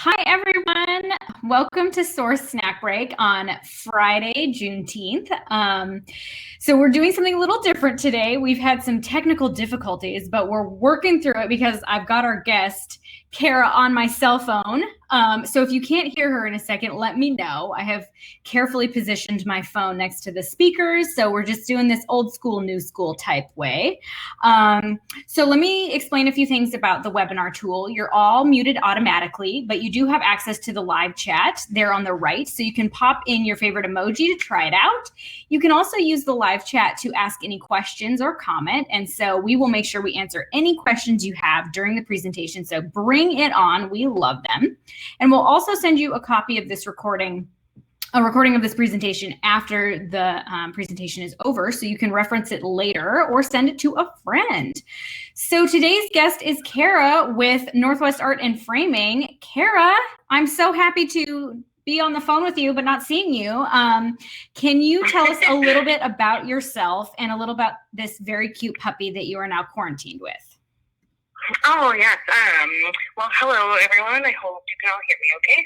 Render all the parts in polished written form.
Hi, everyone. Welcome to Source Snack Break on Friday, Juneteenth. So we're doing something a little different today. We've had some technical difficulties, but we're working through it because I've got our guest, Kara, on my cell phone. So if you can't hear her in a second, let me know. I have carefully positioned my phone next to the speakers, so we're just doing this old school, new school type way. So let me explain a few things about the webinar tool. You're all muted automatically, but you do have access to the live chat there on the right. So you can pop in your favorite emoji to try it out. You can also use the live chat to ask any questions or comment. And so we will make sure we answer any questions you have during the presentation. So bring it on. We love them. And we'll also send you a copy of this recording, a recording of this presentation after the presentation is over, so you can reference it later or send it to a friend. So today's guest is Kara with Northwest Art and Framing. Kara, I'm so happy to be on the phone with you, but not seeing you. Can you tell us a little bit about yourself and a little about this very cute puppy that you are now quarantined with? Oh, yes. Well, hello, everyone. I hope you can all hear me okay.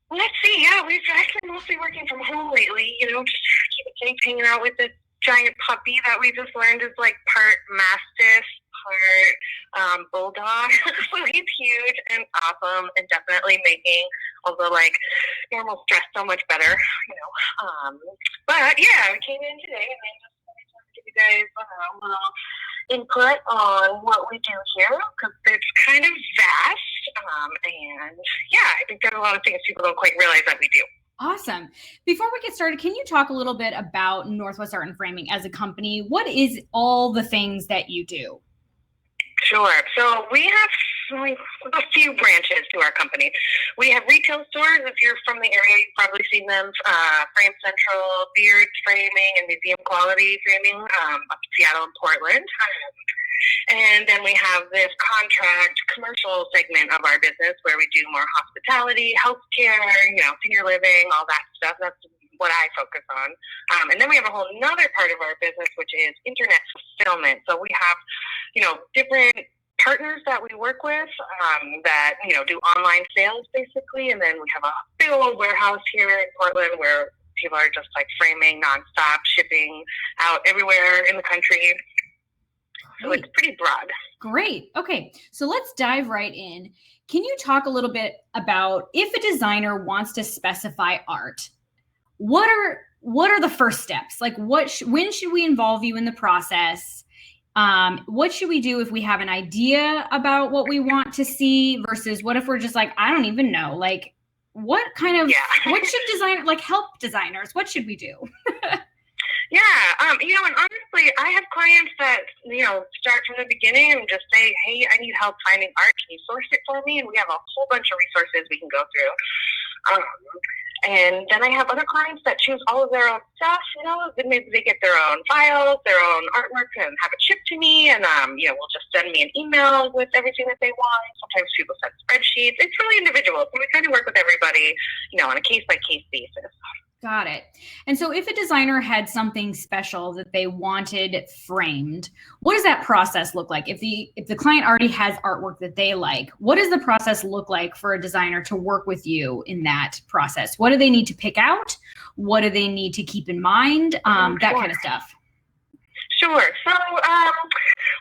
Let's see. Yeah, we've actually mostly working from home lately, just keep it safe, hanging out with this giant puppy that we just learned is like part Mastiff, part Bulldog. So he's huge and awesome and definitely making all the normal stress so much better, But yeah, we came in today and then just give you guys a little input on what we do here because it's kind of vast. And yeah, I think there's a lot of things people don't quite realize that we do. Awesome. Before we get started, can you talk a little bit about Northwest Art and Framing as a company? What is all the things that you do? Sure. So we have a few branches to our company. We have retail stores. If you're from the area, you've probably seen them. Frame Central, Beard Framing, and Museum Quality Framing up in Seattle and Portland. And then we have this contract commercial segment of our business where we do more hospitality, healthcare, senior living, all that stuff. That's what I focus on. And then we have a whole nother part of our business, which is internet fulfillment. So we have, different partners that we work with that, do online sales basically. And then we have a big old warehouse here in Portland where people are just framing nonstop, shipping out everywhere in the country. So it's pretty broad. Great. Okay. So let's dive right in. Can you talk a little bit about if a designer wants to specify art, what are the first steps? When should we involve you in the process? What should we do if we have an idea about what we want to see versus what if we're just I don't even know, what should designer, help designers, what should we do? Yeah, and honestly, I have clients that, start from the beginning and just say, hey, I need help finding art. Can you source it for me? And we have a whole bunch of resources we can go through. And then I have other clients that choose all of their own stuff, then maybe they get their own files, their own artwork and have it shipped to me. And, will just send me an email with everything that they want. Sometimes people send spreadsheets. It's really individual. So we kind of work with everybody, on a case-by-case basis. Got it. And so if a designer had something special that they wanted framed, what does that process look like? If the client already has artwork that they like, what does the process look like for a designer to work with you in that process? What do they need to pick out? What do they need to keep in mind? That kind of stuff. Sure. So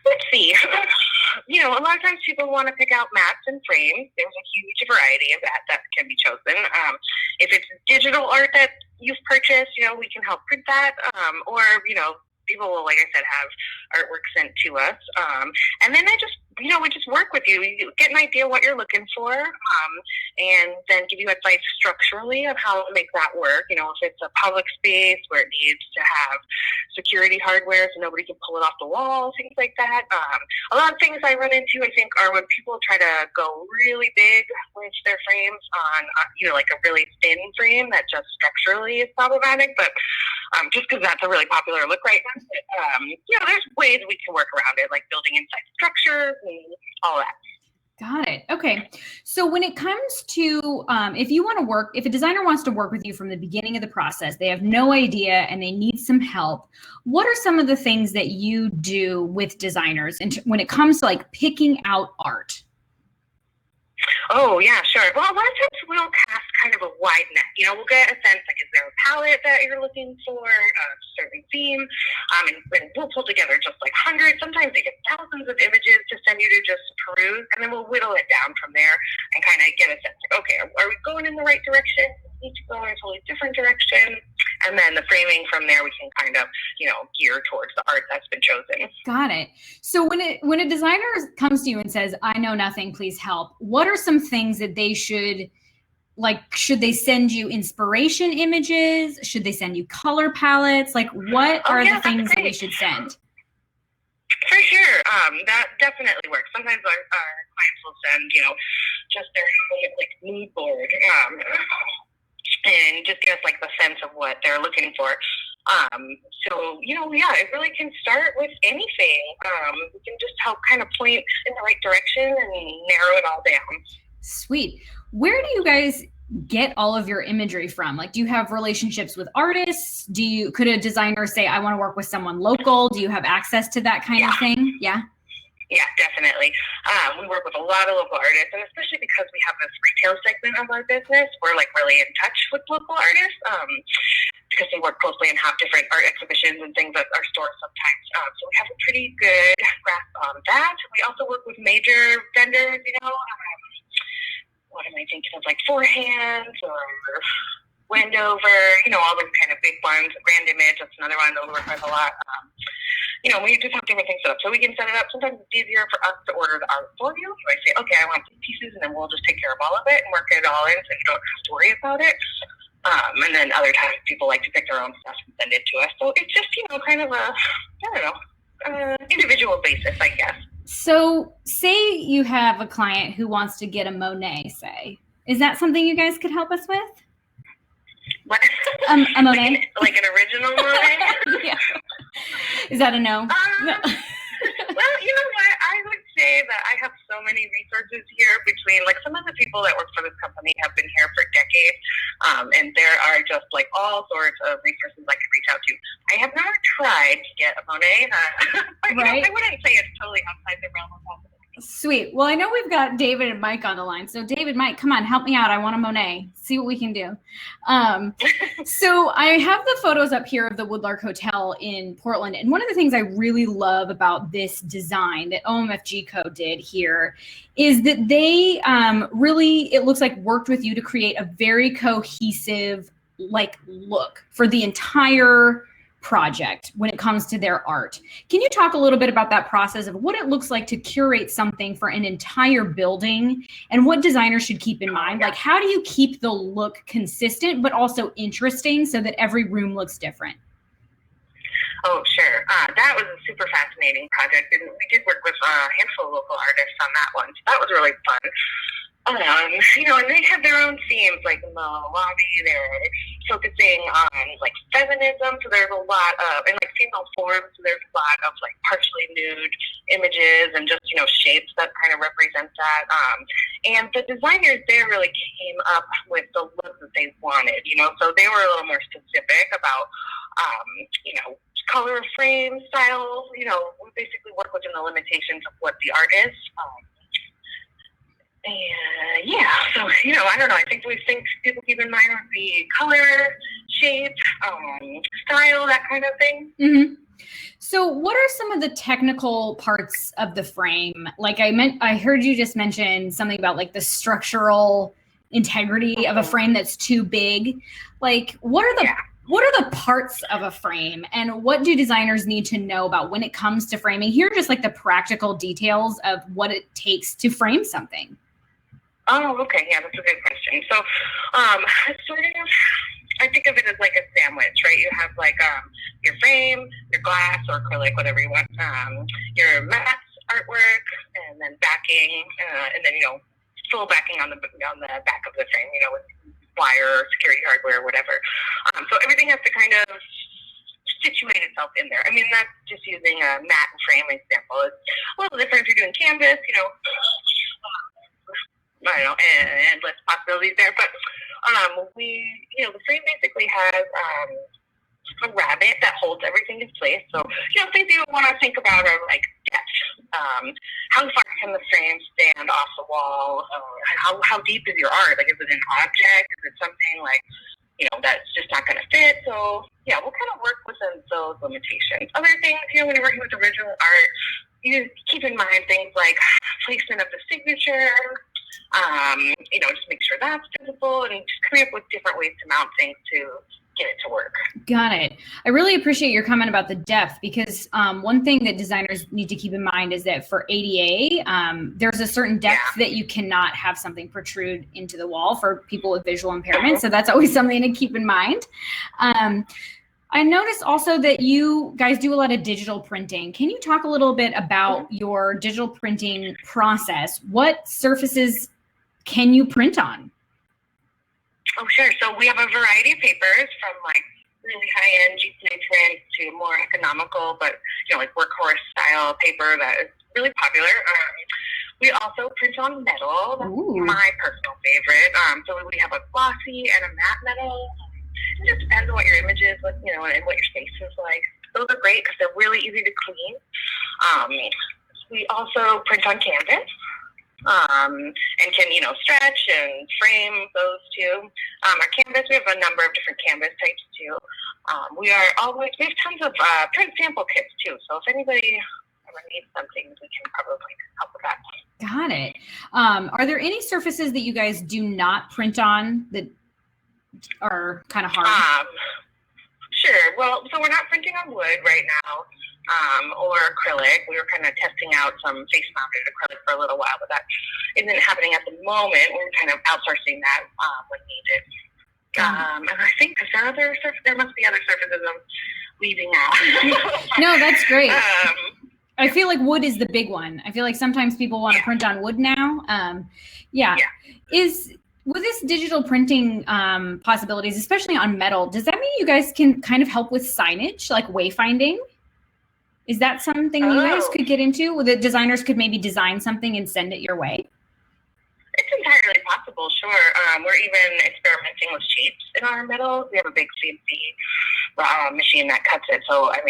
let's see. A lot of times people want to pick out mats and frames. There's a huge variety of that can be chosen. If it's digital art that you've purchased, we can help print that. Or, people will, like I said, have artwork sent to us. And then we just work with you. You get an idea what you're looking for, and then give you advice structurally of how to make that work. If it's a public space where it needs to have security hardware so nobody can pull it off the wall, things like that. A lot of things I run into, I think, are when people try to go really big with their frames on, like a really thin frame that just structurally is problematic. But just because that's a really popular look right now, there's ways we can work around it, like building inside structures and all that. Got it. Okay. So when it comes to, if a designer wants to work with you from the beginning of the process, they have no idea and they need some help, what are some of the things that you do with designers when it comes to picking out art? Oh, yeah, sure. Well, a lot of times we'll cast kind of a wide net. We'll get a sense, like, is there a palette that you're looking for, a certain theme? And we'll pull together just like hundreds, sometimes even thousands of images to send you to just peruse, and then we'll whittle it down from there and kind of get a sense, like, okay, are we going in the right direction? We need to go in a totally different direction. And then the framing from there, we can kind of, gear towards the art that's been chosen. Got it. So when a designer comes to you and says, I know nothing, please help, what are some things that they should they send you inspiration images? Should they send you color palettes? Like, what are the things that they should send? For sure. That definitely works. Sometimes our clients will send, just their mood board, and just give us like the sense of what they're looking for. So, it really can start with anything. We can just help kind of point in the right direction and narrow it all down. Sweet. Where do you guys get all of your imagery from? Like, do you have relationships with artists? Could a designer say, I want to work with someone local? Do you have access to that kind of thing? Yeah. Yeah, definitely. We work with a lot of local artists, and especially because we have this retail segment of our business, we're like really in touch with local artists because they work closely and have different art exhibitions and things at our stores sometimes. So we have a pretty good grasp on that. We also work with major vendors, what am I thinking of, like Four Hands or Wendover, all those kind of big ones. Grand Image, that's another one that we work with a lot. We just have different things set up. So we can set it up. Sometimes it's easier for us to order the art for you. So I say, okay, I want these pieces, and then we'll just take care of all of it and work it all in so you don't have to worry about it. And then other times people like to pick their own stuff and send it to us. So it's just, kind of individual basis, I guess. So say you have a client who wants to get a Monet, say. Is that something you guys could help us with? What? A Monet? Like an original Monet? Yeah. Is that a no? No. Well, you know what? I would say that I have so many resources here between, like, some of the people that work for this company have been here for decades, and there are just, like, all sorts of resources I could reach out to. I have never tried to get a Monet. Right. I wouldn't say it's totally outside the realm of possibility. Sweet. Well, I know we've got David and Mike on the line. So David, Mike, come on, help me out. I want a Monet. See what we can do. So I have the photos up here of the Woodlark Hotel in Portland. And one of the things I really love about this design that OMFG Co. did here is that they really, it looks like, worked with you to create a very cohesive look for the entire project when it comes to their art. Can you talk a little bit about that process of what it looks like to curate something for an entire building and what designers should keep in mind? Like, how do you keep the look consistent but also interesting so that every room looks different? Oh, sure. That was a super fascinating project, and we did work with a handful of local artists on that one. So that was really fun. And they have their own themes, like in the lobby, they're focusing on, like, feminism, so there's a lot of, and, like, female forms, so there's a lot of, like, partially nude images and just, shapes that kind of represent that. And the designers there really came up with the look that they wanted, so they were a little more specific about, color frame, style, we basically work within the limitations of what the art is. And so, I don't know. I think people keep in mind would be color, shape, style, that kind of thing. Mm-hmm. So what are some of the technical parts of the frame? Like I heard you just mention something about, like, the structural integrity of a frame that's too big. Like, what are the parts of a frame, and what do designers need to know about when it comes to framing? Here are just, like, the practical details of what it takes to frame something. Oh, okay. Yeah, that's a good question. So, I think of it as like a sandwich, right? You have, like, your frame, your glass or acrylic, whatever you want, your mats, artwork, and then backing, and then, full backing on the back of the frame, with wire, security hardware, whatever. So everything has to kind of situate itself in there. I mean, that's just using a mat and frame example. It's a little different if you're doing canvas, I don't know, and less possibilities there. But the frame basically has a rabbet that holds everything in place. So, things you want to think about are, like, depth. How far can the frame stand off the wall? How deep is your art? Like, is it an object? Is it something like, that's just not going to fit? So, yeah, we'll kind of work within those limitations. Other things, when you're working with original art, you keep in mind things like placement of the signature, just make sure that's visible, and just coming up with different ways to mount things to get it to work. Got it. I really appreciate your comment about the depth, because one thing that designers need to keep in mind is that for ADA, there's a certain depth that you cannot have something protrude into the wall for people with visual impairment. So that's always something to keep in mind. I noticed also that you guys do a lot of digital printing. Can you talk a little bit about your digital printing process? What surfaces can you print on? Oh, sure. So we have a variety of papers, from like really high-end GPA print to more economical, but like workhorse style paper that is really popular. We also print on metal. That's my personal favorite. So we have a glossy and a matte metal. It just depends on what your image is, and what your space is like. Those are great because they're really easy to clean. We also print on canvas. And can, stretch and frame those too. Our canvas, we have a number of different canvas types too. We have tons of print sample kits too. So if anybody ever needs something, we can probably help with that. Got it. Are there any surfaces that you guys do not print on that are kind of hard? Sure. Well, so we're not printing on wood right now. Or acrylic. We were kind of testing out some face-mounted acrylic for a little while, but that isn't happening at the moment. We're kind of outsourcing that when needed. And I think there must be other surfaces I'm leaving out. No, that's great. I feel like wood is the big one. I feel like sometimes people want to print on wood now. With this digital printing possibilities, especially on metal, does that mean you guys can kind of help with signage, like wayfinding? Is that something you guys could get into? Where the designers could maybe design something and send it your way? It's entirely possible, sure. We're even experimenting with shapes in our metal. We have a big CNC machine that cuts it. So, I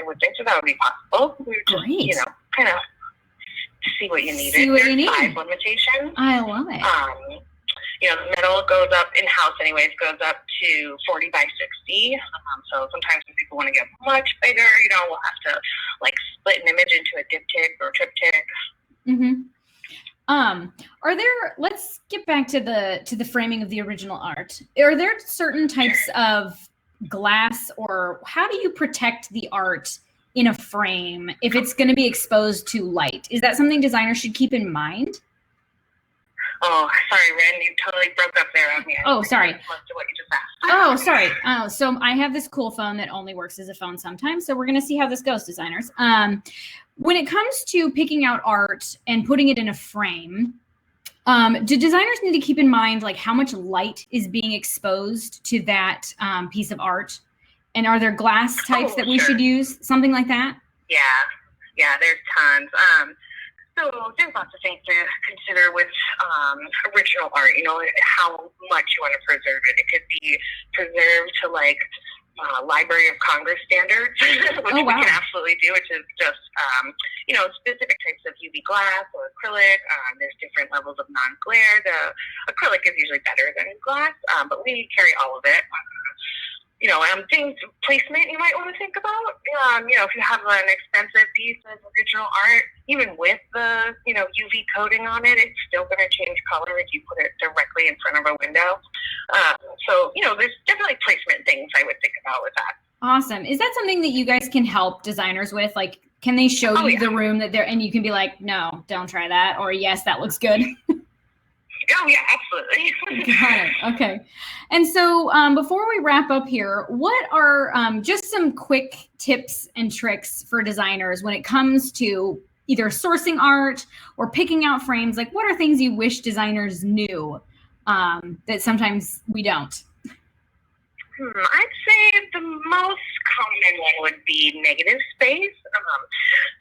would think that would be possible. We would just, kind of see what you needed. There's size limitations. I love it. The metal goes up in-house anyways, goes up to 40 by 60. So sometimes when people want to get much bigger, we'll have to like split an image into a diptych or triptych. Let's get back to the framing of the original art. Are there certain types of glass, or how do you protect the art in a frame if it's going to be exposed to light? Is that something designers should keep in mind? Oh, sorry, Ren, you totally broke up there on me. Oh, sorry. Most of what you just asked. Oh, sorry. So I have this cool phone that only works as a phone sometimes. So we're going to see how this goes, designers. When it comes to picking out art and putting it in a frame, do designers need to keep in mind like how much light is being exposed to that piece of art? And are there glass types that we should use? Something like that? Yeah, there's tons. So there's lots of things to consider with original art, how much you want to preserve it. It could be preserved to like Library of Congress standards, which we can absolutely do, which is just, specific types of UV glass or acrylic. There's different levels of non-glare. The acrylic is usually better than glass, but we carry all of it. Things, placement you might want to think about. If you have an expensive piece of original art, even with the, UV coating on it, it's still going to change color if you put it directly in front of a window. So, there's definitely placement things I would think about with that. Awesome. Is that something that you guys can help designers with? Like, can they show you the room that they're, and you can be like, no, don't try that, or yes, that looks good? Oh, yeah, absolutely. Got it. Okay. And so before we wrap up here, what are just some quick tips and tricks for designers when it comes to either sourcing art or picking out frames? Like, what are things you wish designers knew that sometimes we don't? I'd say the most common one would be negative space.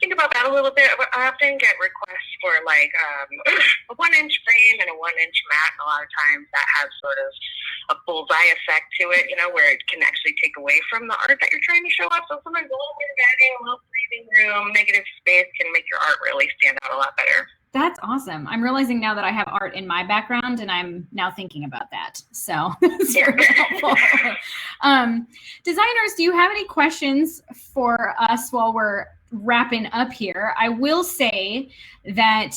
Think about that a little bit. I often get requests for like a 1-inch frame and a 1-inch mat. And a lot of times that has sort of a bullseye effect to it, where it can actually take away from the art that you're trying to show off. So sometimes a little bit of adding, a little breathing room, negative space can make your art really stand out a lot better. That's awesome. I'm realizing now that I have art in my background, and I'm now thinking about that. So it's very helpful. Designers, do you have any questions for us while we're wrapping up here? I will say that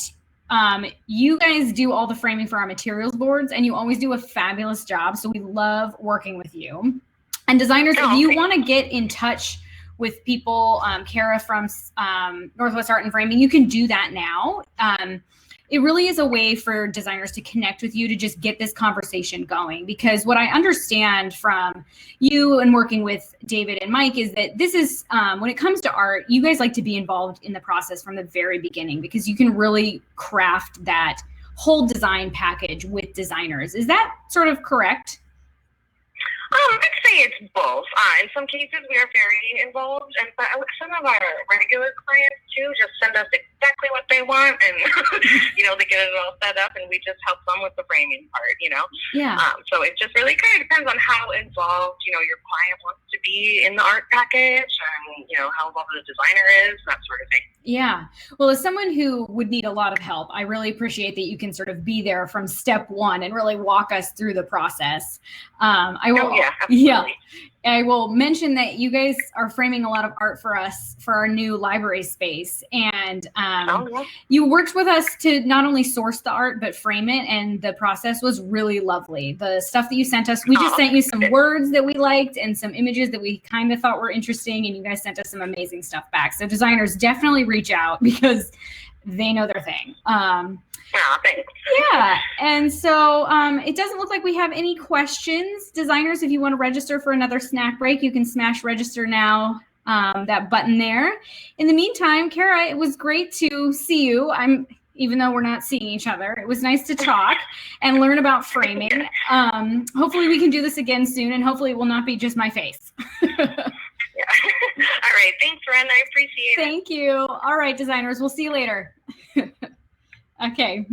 you guys do all the framing for our materials boards, and you always do a fabulous job. So we love working with you. And designers, if you want to get in touch with people, Kara from Northwest Art and Framing, you can do that now. It really is a way for designers to connect with you, to just get this conversation going. Because what I understand from you and working with David and Mike is that this is, when it comes to art, you guys like to be involved in the process from the very beginning, because you can really craft that whole design package with designers. Is that sort of correct? I'd say it's both. In some cases, we are very involved, and some of our regular clients too just send us exactly what they want, and they get it all set up, and we just help them with the framing part. Yeah. So it just really kind of depends on how involved your client wants to be in the art package, and how involved the designer is, that sort of thing. Yeah. Well, as someone who would need a lot of help, I really appreciate that you can sort of be there from step one and really walk us through the process. I will mention that you guys are framing a lot of art for us for our new library space. And you worked with us to not only source the art, but frame it. And the process was really lovely. The stuff that you sent us, we just sent you some words that we liked and some images that we kind of thought were interesting. And you guys sent us some amazing stuff back. So designers, definitely reach out, because they know their thing. Thanks. Yeah. And so it doesn't look like we have any questions. Designers, if you want to register for another snack break, you can smash register now, that button there. In the meantime, Kara, it was great to see you. Even though we're not seeing each other, it was nice to talk and learn about framing. Hopefully we can do this again soon, and hopefully it will not be just my face. All right. Thanks, Ren. I appreciate it. Thank you. All right, designers. We'll see you later. Okay.